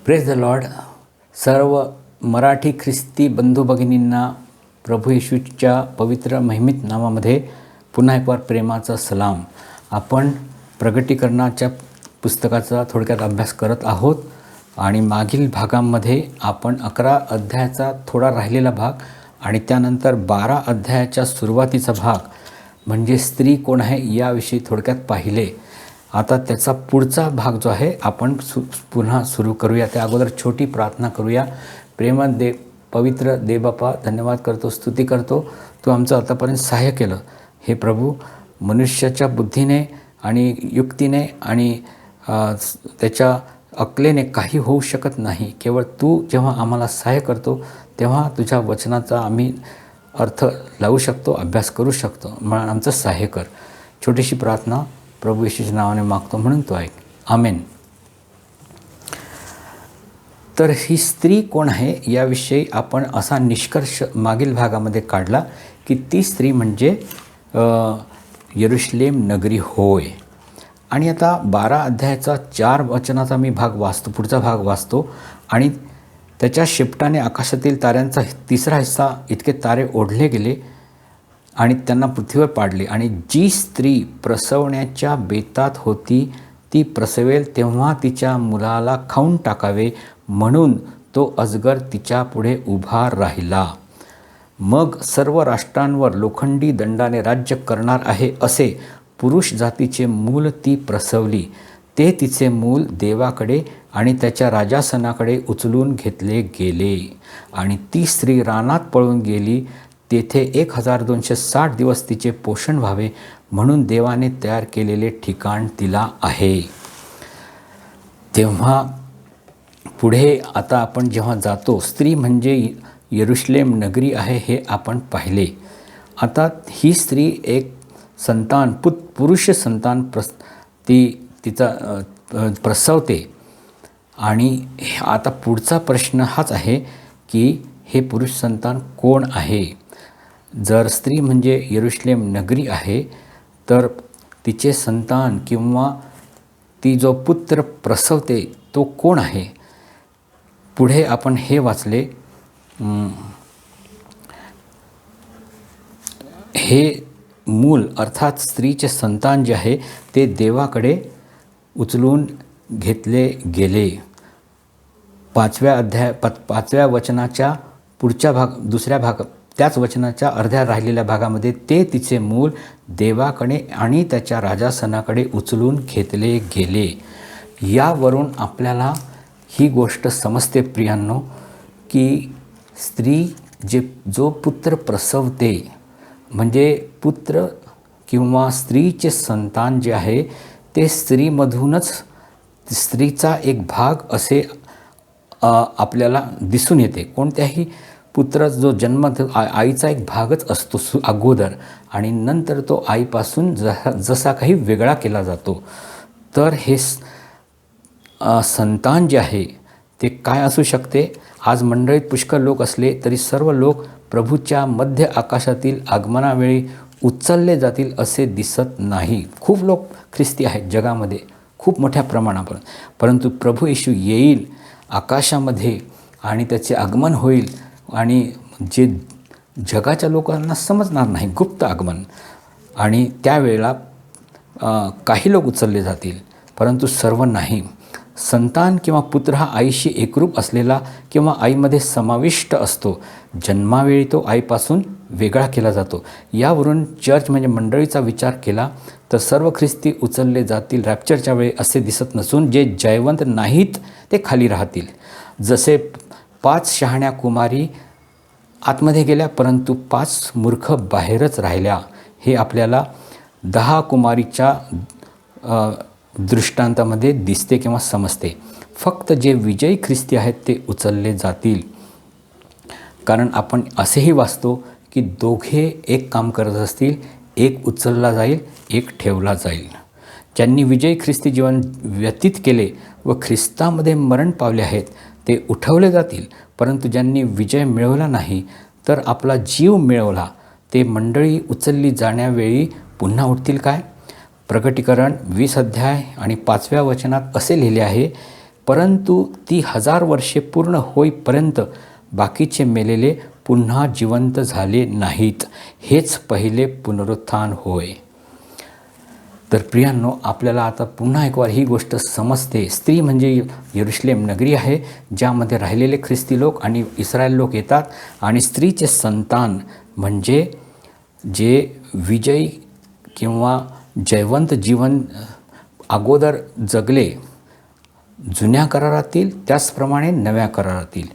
Praise the Lord. सर्व मराठी ख्रिस्ती बंधू भगिनींना प्रभू येशूच्या पवित्र महिमित नावामध्ये पुन्हा एक वार प्रेमाचा सलाम. आपण प्रगटीकरणाच्या पुस्तकाचा थोडक्यात अभ्यास करत आहोत आणि मागील भागांमध्ये आपण 11 अध्यायाचा थोडा राहिलेला भाग आणि त्यानंतर 12 अध्यायाच्या सुरुवातीचा भाग म्हणजे स्त्री कोण आहे याविषयी थोडक्यात पाहिले. आता त्याचा पुढचा भाग जो आहे आपण पुन्हा सुरू करूया. त्या अगोदर छोटी प्रार्थना करूया. प्रेमळ पवित्र देवबापा, धन्यवाद करतो, स्तुती करतो, तू आमचं आतापर्यंत सहाय्य केलं. हे प्रभू, मनुष्याच्या बुद्धीने आणि युक्तीने आणि त्याच्या अक्लेने काही होऊ शकत नाही. केवळ तू जेव्हा आम्हाला सहाय्य करतो तेव्हा तुझ्या वचनाचा आम्ही अर्थ लावू शकतो, अभ्यास करू शकतो. म्हणून आमचं सहाय्य कर. छोटीशी प्रार्थना प्रभू येशूच्या नावाने मागतो, म्हणून तो ऐक. आमेन. तर ही स्त्री कोण आहे याविषयी आपण असा निष्कर्ष मागील भागामध्ये काढला की ती स्त्री म्हणजे यरुशलेम नगरी होय. आणि आता 12 अध्यायाचा 4 वचनाचा मी भाग वाचतो, पुढचा भाग वाचतो. आणि त्याच्या शिपटाने आकाशातील ताऱ्यांचा 3रा हिस्सा इतके तारे ओढले गेले आणि त्यांना पृथ्वीवर पाडले. आणि जी स्त्री प्रसवण्याच्या बेतात होती ती प्रसवेल तेव्हा तिच्या मुलाला खाऊन टाकावे म्हणून तो अजगर तिच्या पुढे उभा राहिला. मग सर्व राष्ट्रांवर लोखंडी दंडाने राज्य करणार आहे असे पुरुष जातीचे मूल ती प्रसवली. ते तिचे मूल देवाकडे आणि त्याच्या राजासनाकडे उचलून घेतले गेले. आणि ती स्त्री रानात पळून गेली. तेथे 1260 दिवस तिचे पोषण व्हावे म्हणून देवाने तयार केलेले ठिकाण तिला आहे. तेव्हा पुढे आता आपण जेव्हा जातो, स्त्री म्हणजे यरुशलेम नगरी आहे हे आपण पाहिले. आता ही स्त्री एक संतान पुरुष संतान तिचा प्रसवते. आणि आता पुढचा प्रश्न हाच आहे की हे पुरुष संतान कोण आहे. जर स्त्री म्हणजे यरुशलेम नगरी आहे तर तिचे संतान किंवा ती जो पुत्र प्रसवते तो कोण आहे. पुढे आपण हे वाचले, हे मूल अर्थात स्त्रीचे संतान जे आहे ते देवाकडे उचलून घेतले गेले. 5व्या वचनाच्या पुढच्या भाग, दुसऱ्या भाग, त्याच वचनाच्या अर्ध्या राहिलेल्या भागामध्ये ते तिचे मूल देवाकडे आणि त्याच्या राजासनाकडे उचलून घेतले गेले. यावरून आपल्याला ही गोष्ट समजते प्रियांनो की स्त्री जो पुत्र प्रसवते म्हणजे पुत्र किंवा स्त्रीचे संतान जे आहे ते स्त्रीमधूनच स्त्रीचा एक भाग असे आपल्याला दिसून येते. कोणत्याही पुत्र जो जन्म आईचा एक भागच असतो अगोदर आणि नंतर तो आईपासून जसा काही वेगळा केला जातो. तर हे संतान जे आहे ते काय असू शकते. आज मंडळीत पुष्कळ लोक असले तरी सर्व लोक प्रभूच्या मध्य आकाशातील आगमनावेळी उचलले जातील असे दिसत नाही. खूप लोक ख्रिस्ती आहेत जगामध्ये खूप मोठ्या प्रमाणावर, परंतु प्रभू येशू येईल आकाशामध्ये आणि त्याचे आगमन होईल आणि जे जगाच्या लोकांना समजणार नाही, गुप्त आगमन. आणि त्यावेळेला काही लोक उचलले जातील परंतु सर्व नाही. संतान किंवा पुत्र हा आईशी एकरूप असलेला किंवा आईमध्ये समाविष्ट असतो. जन्मावेळी तो आईपासून वेगळा केला जातो. यावरून चर्च म्हणजे मंडळीचा विचार केला तर सर्व ख्रिस्ती उचलले जातील रॅप्चरच्या वेळी असे दिसत नसून जे जयवंत नाहीत ते खाली राहतील. जसे 5 शहाण्या कुमारी आतमध्ये गेल्या परंतु 5 मूर्ख बाहेरच राहिल्या. हे आपल्याला 10 कुमारीच्या दृष्टांतामध्ये दिसते किंवा समजते. फक्त जे विजयी ख्रिस्ती आहेत ते उचलले जातील. कारण आपण असेही वाचतो की दोघे एक काम करत असतील, एक उचलला जाईल, एक ठेवला जाईल. ज्यांनी विजयी ख्रिस्ती जीवन व्यतीत केले व ख्रिस्तामध्ये मरण पावले आहेत ते उठवले जातील. परंतु ज्यांनी विजय मिळवला नाही तर आपला जीव मिळवला ते मंडळी उचलली जाण्यावेळी पुन्हा उठतील काय. प्रकटीकरण 20 अध्याय आणि 5व्या वचनात असे लिहिले आहे परंतु ती 1000 वर्षे पूर्ण होईपर्यंत बाकीचे मेलेले पुन्हा जिवंत झाले नाहीत. हेच पहिले पुनरुत्थान होय. तर प्रियांनो, आपल्याला आता पुन्हा एक वार ही गोष्ट समजते. स्त्री म्हणजे यरुशलेम नगरी आहे, ज्यामध्ये राहिलेले ख्रिस्ती लोक आणि इस्रायल लोक येतात. आणि स्त्रीचे संतान म्हणजे जे विजयी किंवा जयवंत जीवन अगोदर जगले जुन्या करारातील, त्याचप्रमाणे नव्या करारातील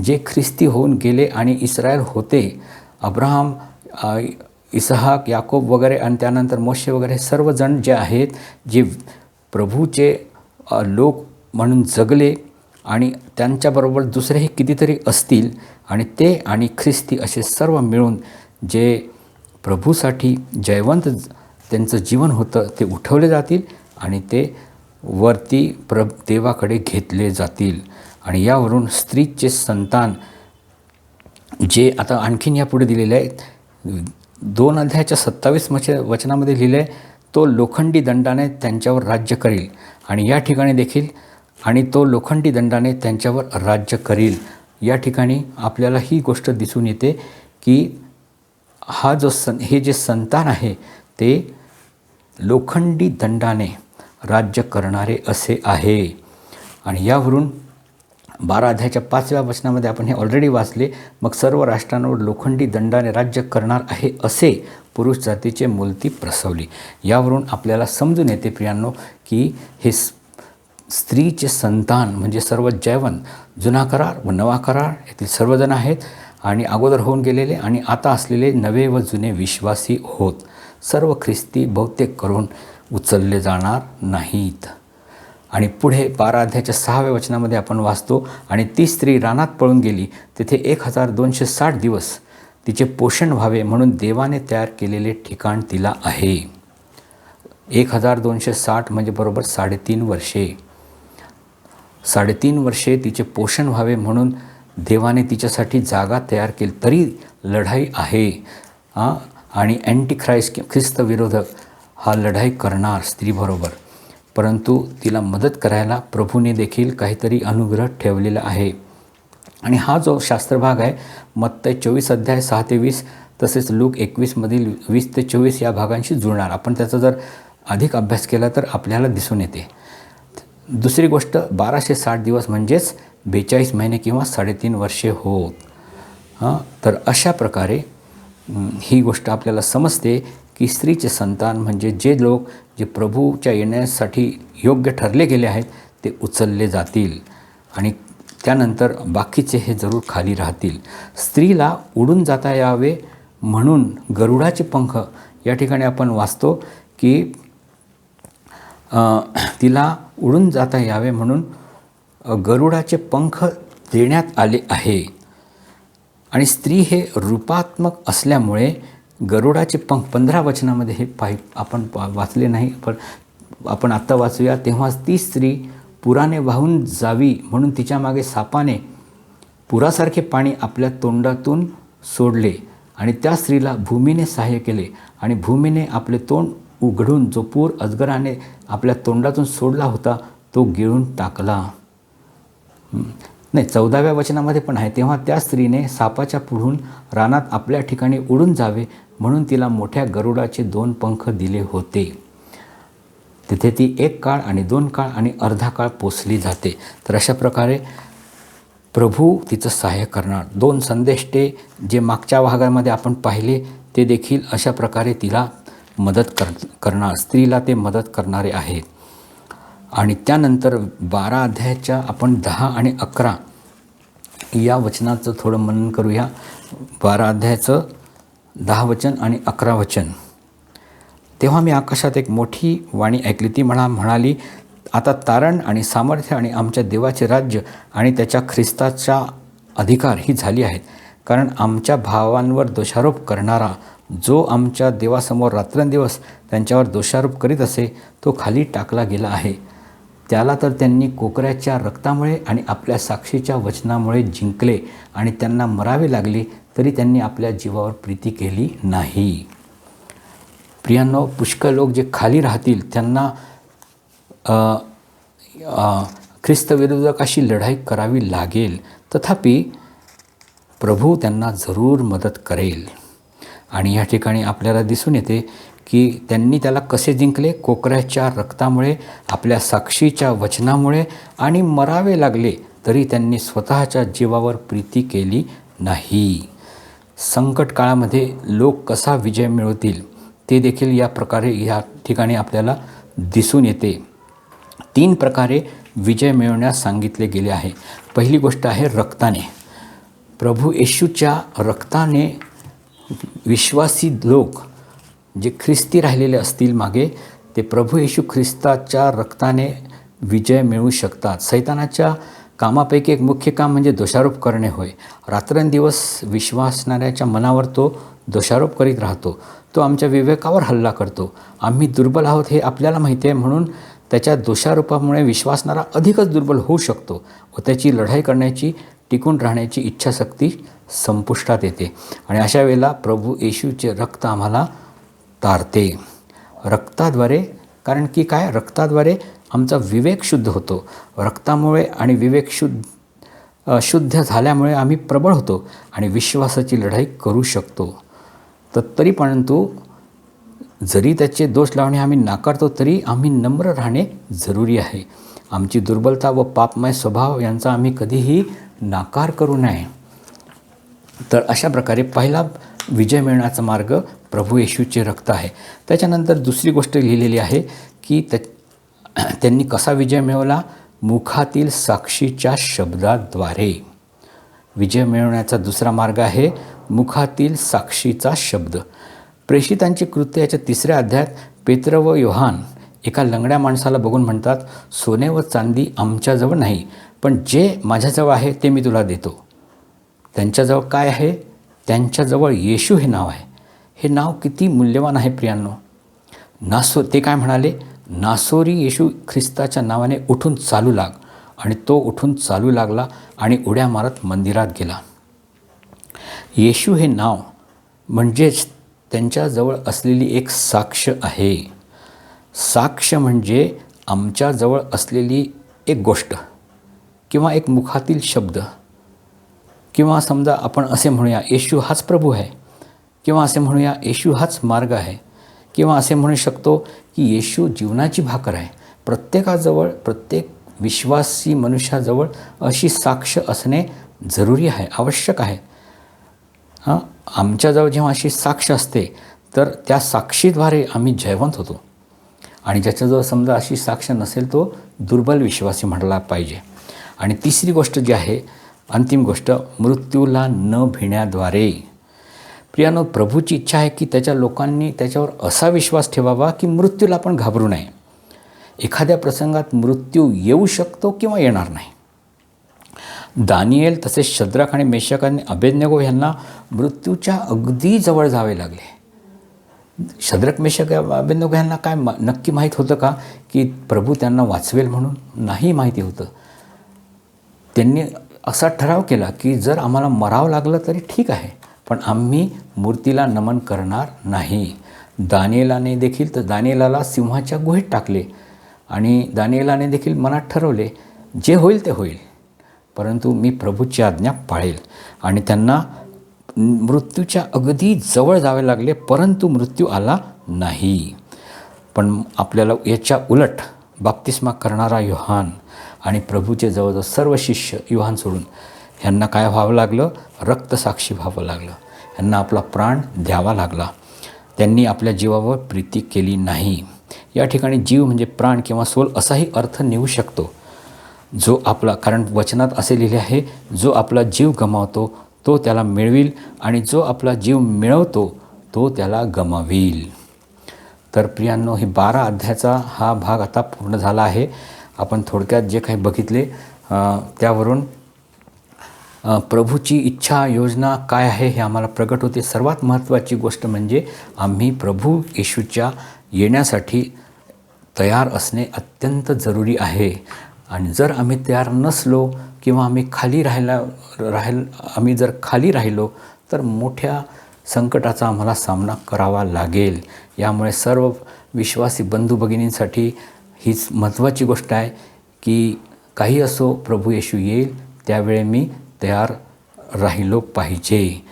जे ख्रिस्ती होऊन गेले आणि इस्रायल होते, अब्राहम, इसहाक, याकोब वगैरे आणि त्यानंतर मोशे वगैरे सर्वजण जे आहेत, जे प्रभूचे लोक म्हणून जगले आणि त्यांच्याबरोबर दुसरेही कितीतरी असतील आणि ते आणि ख्रिस्ती असे सर्व मिळून जे प्रभूसाठी जयवंत त्यांचं जीवन होतं ते उठवले जातील आणि ते वरती देवाकडे घेतले जातील. आणि यावरून स्त्रीचे संतान जे आता आणखीन यापुढे दिलेले आहेत 2 अध्यायाच्या 27 वचनामध्ये लिहिले आहे, तो लोखंडी दंडाने त्यांच्यावर राज्य करील. आणि या ठिकाणी देखील आणि तो लोखंडी दंडाने त्यांच्यावर राज्य करील. या ठिकाणी आपल्याला ही गोष्ट दिसून येते की हे जे संतान आहे ते लोखंडी दंडाने राज्य करणारे असे आहे. आणि यावरून 12 अध्यायाच्या 5व्या वचनामध्ये आपण हे ऑलरेडी वाचले. मग सर्व राष्ट्रांवर लोखंडी दंडाने राज्य करणार आहे असे पुरुष जातीचे मूलती प्रसवली. यावरून आपल्याला समजून येते प्रियांनो की हे स्त्रीचे संतान म्हणजे सर्व जयवंत जुना करार व नवा करार येथील सर्वजण आहेत आणि अगोदर होऊन गेलेले आणि आता असलेले नवे व जुने विश्वासी होत. सर्व ख्रिस्ती बहुतेक करून उचलले जाणार नाहीत. आणि पुढे 12 अध्यायाच्या 6व्या वचनामध्ये आपण वाचतो, आणि ती स्त्री रानात पळून गेली, तेथे 1260 दिवस तिचे पोषण व्हावे म्हणून देवाने तयार केलेले ठिकाण तिला आहे. 1260 म्हणजे बरोबर 3.5 वर्षे. 3.5 वर्षे तिचे पोषण व्हावे म्हणून देवाने तिच्यासाठी जागा तयार केली. तरी लढाई आहे आणि ख्रिस्त विरोधक हा लढाई करणार स्त्रीबरोबर. परंतु तिला मदत करायला प्रभूने देखील काहीतरी अनुग्रह ठेवलेला आहे. आणि हा जो शास्त्रभाग आहे मत्तई 24 अध्याय 6 ते 20 तसेच लूक 21 मधील 20 ते 24 या भागांशी जुळणार. आपण त्याचा जर अधिक अभ्यास केला तर आपल्याला दिसून येते. दुसरी गोष्ट 1260 दिवस म्हणजेच 42 महिने किंवा 3.5 वर्षे होत. तर अशा प्रकारे ही गोष्ट आपल्याला समजते की स्त्रीचे संतान म्हणजे जे लोक जे प्रभूच्या येण्यासाठी योग्य ठरले गेले आहेत ते उचलले जातील आणि त्यानंतर बाकीचे हे जरूर खाली राहतील. स्त्रीला उडून जाता यावे म्हणून गरुडाचे पंख या ठिकाणी आपण वाचतो की तिला उडून जाता यावे म्हणून गरुडाचे पंख देण्यात आले आहे. आणि स्त्री हे रूपात्मक असल्यामुळे गरुडाचे पंख 15 वचनामध्ये हे आपण वाचले नाही, पण आपण आत्ता वाचूया. तेव्हाच ती स्त्री पुराने वाहून जावी म्हणून तिच्या मागे सापाने पुरासारखे पाणी आपल्या तोंडातून सोडले आणि त्या स्त्रीला भूमीने सहाय्य केले आणि भूमीने आपले तोंड उघडून जो पूर अजगराने आपल्या तोंडातून सोडला होता तो गिळून टाकला. नाही, 14व्या वचनामध्ये पण आहे. तेव्हा त्या स्त्रीने सापाच्या पुढून रानात आपल्या ठिकाणी उडून जावे म्हणून तिला मोठ्या गरुडाचे 2 पंख दिले होते. तिथे ती 1 काळ आणि 2 काळ आणि अर्धा काळ पोचली जाते. तर अशा प्रकारे प्रभू तिचं सहाय्य करणार. 2 संदेष्टे जे मागच्या भागामध्ये आपण पाहिले ते देखील अशा प्रकारे तिला मदत करणार. स्त्रीला ते मदत करणारे आहेत. आणि त्यानंतर 12 अध्यायाच्या आपण 10 आणि 11 या वचनाचं थोडं मनन करूया. 12 अध्यायाचं 10 वचन आणि 11 वचन. तेव्हा मी आकाशात एक मोठी वाणी ऐकली. ती म्हणाली, आता तारण आणि सामर्थ्य आणि आमच्या देवाचे राज्य आणि त्याच्या ख्रिस्ताचा अधिकार ही झाली आहेत. कारण आमच्या भावांवर दोषारोप करणारा जो आमच्या देवासमोर रात्रंदिवस त्यांच्यावर दोषारोप करीत असे तो खाली टाकला गेला आहे. त्याला तर त्यांनी कोकऱ्याच्या रक्तामुळे आणि आपल्या साक्षीच्या वचनामुळे जिंकले आणि त्यांना मरावे लागले तरी त्यांनी आपल्या जीवावर प्रीती केली नाही. प्रियांनो, पुष्कळ लोक जे खाली राहतील त्यांना ख्रिस्तविरोधकाशी लढाई करावी लागेल, तथापि प्रभू त्यांना जरूर मदत करेल. आणि या ठिकाणी आपल्याला दिसून येते की त्यांनी त्याला कसे जिंकले. कोकऱ्याच्या रक्तामुळे, आपल्या साक्षीच्या वचनामुळे, आणि मरावे लागले तरी त्यांनी स्वतःच्या जीवावर प्रीती केली नाही. संकट काळामध्ये लोक कसा विजय मिळवतील ते देखील या प्रकारे या ठिकाणी आपल्याला दिसून येते. 3 प्रकारे विजय मिळवण्यास सांगितले गेले आहे. पहिली गोष्ट आहे रक्ताने. प्रभू येशूच्या रक्ताने विश्वासी लोक जे ख्रिस्ती राहिलेले असतील मागे, ते प्रभू येशू ख्रिस्ताच्या रक्ताने विजय मिळवू शकतात. सैतानाच्या कामापैकी एक मुख्य काम म्हणजे दोषारोप करणे होय. रात्रंदिवस विश्वासणाऱ्याच्या मनावर तो दोषारोप करीत राहतो. तो आमच्या विवेकावर हल्ला करतो. आम्ही दुर्बल आहोत हे आपल्याला माहिती आहे, म्हणून त्याच्या दोषारोपामुळे विश्वासणारा अधिकच दुर्बल होऊ शकतो व त्याची लढाई करण्याची, टिकून राहण्याची इच्छाशक्ती संपुष्टात येते. आणि अशा वेळेला प्रभू येशूचे रक्त आम्हाला तारते. रक्ताद्वारे, कारण की काय, रक्ताद्वारे आमचा विवेक शुद्ध होतो. रक्तामुळे आणि विवेक शुद्ध झाल्यामुळे आम्ही प्रबळ होतो आणि विश्वासाची लढाई करू शकतो. तरी परंतु जरी त्याचे दोष लावणे आम्ही नाकारतो, तरी आम्ही नम्र राहणे जरुरी आहे. आमची दुर्बलता व पापमय स्वभाव यांचा आम्ही कधीही नाकार करू नये. तर अशा प्रकारे पहिला विजय मिळण्याचा मार्ग प्रभू येशूचे रक्त आहे. त्याच्यानंतर दुसरी गोष्ट लिहिलेली आहे की त्यांनी कसा विजय मिळवला. मुखातील साक्षीच्या शब्दाद्वारे. विजय मिळवण्याचा दुसरा मार्ग आहे मुखातील साक्षीचा शब्द. प्रेषितांची कृत्य याच्या 3ऱ्या अध्यायात पेत्र व योहान एका लंगड्या माणसाला बघून म्हणतात, सोने व चांदी आमच्याजवळ नाही, पण जे माझ्याजवळ आहे ते मी तुला देतो. त्यांच्याजवळ काय आहे? त्यांच्याजवळ येशू हे नाव आहे. हे नाव किती मूल्यवान आहे प्रियांनो. ते काय म्हणाले? नासोरी येशू ख्रिस्ताच्या नावाने उठून चालू लाग. आणि तो उठून चालू लागला आणि उड्या मारत मंदिरात गेला. येशू हे नाव म्हणजेच त्यांच्याजवळ असलेली एक साक्ष आहे. साक्ष म्हणजे आमच्याजवळ असलेली एक गोष्ट किंवा एक मुखातील शब्द, किंवा समजा आपण असे म्हणूया येशू हाच प्रभू आहे, किंवा असे म्हणूया येशू हाच मार्ग आहे, किंवा असे म्हणू शकतो की येशू जीवनाची भाकर आहे. प्रत्येकाजवळ, प्रत्येक विश्वासी मनुष्याजवळ अशी साक्ष असणे जरुरी आहे, आवश्यक आहे. आमच्याजवळ जेव्हा अशी साक्ष असते तर त्या साक्षीद्वारे आम्ही जयवंत होतो. आणि ज्याच्याजवळ समजा अशी साक्ष नसेल तो दुर्बल विश्वासी म्हटला पाहिजे. आणि तिसरी गोष्ट जी आहे, अंतिम गोष्ट, मृत्यूला न भिण्याद्वारे. प्रियानो, प्रभूची इच्छा आहे की त्याच्या लोकांनी त्याच्यावर असा विश्वास ठेवावा की मृत्यूला आपण घाबरू नये. एखाद्या प्रसंगात मृत्यू येऊ शकतो किंवा येणार नाही. दानिएल तसेच शद्रक आणि मेशक आणि अबेदनेगो यांना मृत्यूच्या अगदी जवळ जावे लागले. शद्रक, मेशक, अबेदनेगो यांना काय नक्की माहीत होतं का की प्रभू त्यांना वाचवेल म्हणून? नाही माहिती होतं. त्यांनी असा ठराव केला की जर आम्हाला मरावं लागलं तरी ठीक आहे, पण आम्ही मूर्तीला नमन करणार नाही. दानिएलाने देखील, तर दानिएलाला सिंहाच्या गुहेत टाकले आणि दानिएलाने देखील मनात ठरवले जे होईल ते होईल, परंतु मी प्रभूची आज्ञा पाळेल. आणि त्यांना मृत्यूच्या अगदी जवळ जावे लागले, परंतु मृत्यू आला नाही. पण आपल्याला याच्या उलट बाप्तिस्मा करणारा योहान आणि प्रभूचे जवळजवळ सर्व शिष्य योहान सोडून ह्यांना काय व्हावं लागलं? रक्तसाक्षी व्हावं लागलं. ह्यांना आपला प्राण द्यावा लागला. त्यांनी आपल्या जीवावर प्रीती केली नाही. या ठिकाणी जीव म्हणजे प्राण किंवा सोल असाही अर्थ निघू शकतो. जो आपला, कारण वचनात असे लिहिले आहे, जो आपला जीव गमावतो तो त्याला मिळवील, आणि जो आपला जीव मिळवतो तो त्याला गमावील. तर प्रियांनो, ही 12 अध्यायाचा हा भाग आता पूर्ण झाला आहे. आपण थोडक्यात जे काही बघितले त्यावरून प्रभूची इच्छा, योजना काय आहे हे आम्हाला प्रगट होते. सर्वात महत्त्वाची गोष्ट म्हणजे आम्ही प्रभू येशूच्या येण्यासाठी तयार असणे अत्यंत जरुरी आहे. आणि जर आम्ही तयार नसलो किंवा आम्ही आम्ही जर खाली राहिलो तर मोठ्या संकटाचा आम्हाला सामना करावा लागेल. यामुळे सर्व विश्वासी बंधू भगिनींसाठी हीच महत्त्वाची गोष्ट आहे की काही असो प्रभू येशू येईल त्यावेळी मी तयार राहिलो पाहिजे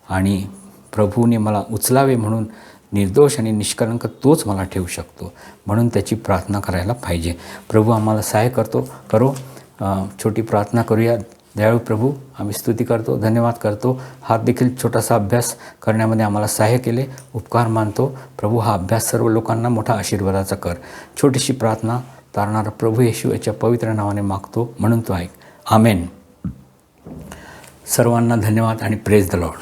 आणि प्रभूने मला उचलावे म्हणून निर्दोष आणि निष्कलंक तोच मला ठेवू शकतो, म्हणून त्याची प्रार्थना करायला पाहिजे. प्रभू आम्हाला सहाय्य करो. छोटी प्रार्थना करूया. दयाळू प्रभू, आम्ही स्तुती करतो, धन्यवाद करतो. हा देखील छोटासा अभ्यास करण्यामध्ये आम्हाला सहाय्य केले, उपकार मानतो. प्रभू, हा अभ्यास सर्व लोकांना मोठा आशीर्वादाचा कर. छोटीशी प्रार्थना तारणारा प्रभू येशू याच्या पवित्र नावाने मागतो, म्हणून तो ऐक. आमेन. सर्वांना धन्यवाद आणि प्रेज द लॉर्ड.